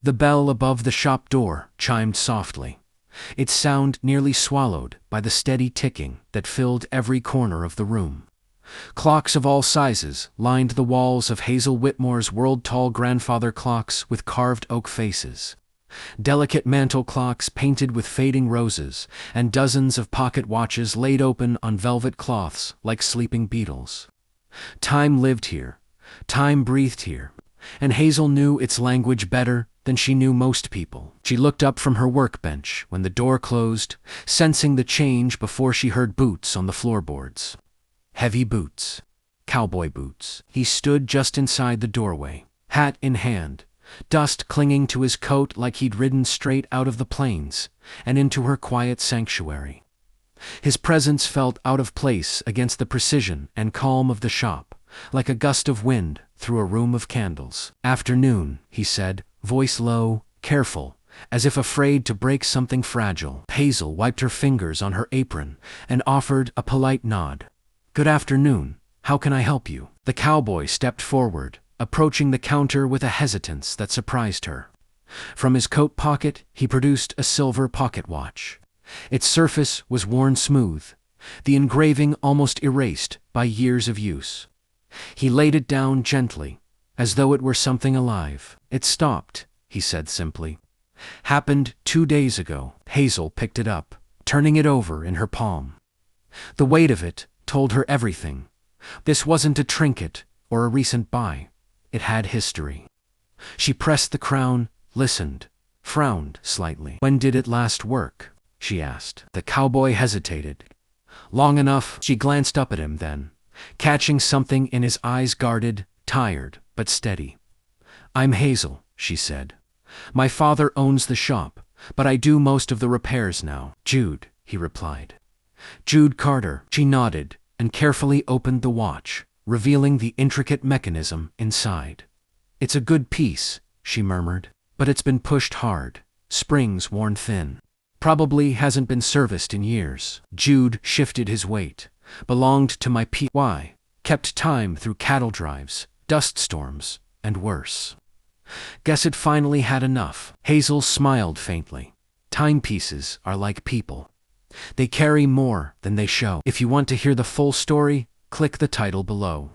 The bell above the shop door chimed softly, its sound nearly swallowed by the steady ticking that filled every corner of the room. Clocks of all sizes lined the walls of Hazel Whitmore's world-tall grandfather clocks with carved oak faces. Delicate mantel clocks painted with fading roses, and dozens of pocket watches laid open on velvet cloths like sleeping beetles. Time lived here, time breathed here, and Hazel knew its language better than she knew most people. She looked up from her workbench when the door closed, sensing the change before she heard boots on the floorboards. Heavy boots. Cowboy boots. He stood just inside the doorway, hat in hand, dust clinging to his coat like he'd ridden straight out of the plains and into her quiet sanctuary. His presence felt out of place against the precision and calm of the shop, like a gust of wind through a room of candles. "Afternoon," he said, voice low, careful, as if afraid to break something fragile. Hazel wiped her fingers on her apron and offered a polite nod. "Good afternoon. How can I help you?" The cowboy stepped forward, approaching the counter with a hesitance that surprised her. From his coat pocket, he produced a silver pocket watch. Its surface was worn smooth, the engraving almost erased by years of use. He laid it down gently, as though it were something alive. "It stopped," he said simply. "Happened 2 days ago." Hazel picked it up, turning it over in her palm. The weight of it told her everything. This wasn't a trinket or a recent buy. It had history. She pressed the crown, listened, frowned slightly. "When did it last work?" she asked. The cowboy hesitated. "Long enough." She glanced up at him then, catching something in his eyes, guarded, tired, but steady. "I'm Hazel," she said. "My father owns the shop, but I do most of the repairs now." "Jude," he replied. "Jude Carter." She nodded and carefully opened the watch, revealing the intricate mechanism inside. "It's a good piece," she murmured, "but it's been pushed hard, springs worn thin. Probably hasn't been serviced in years." Jude shifted his weight. "Belonged to my P.Y. Kept time through cattle drives, dust storms, and worse. Guess it finally had enough." Hazel smiled faintly. "Timepieces are like people. They carry more than they show." If you want to hear the full story, click the title below.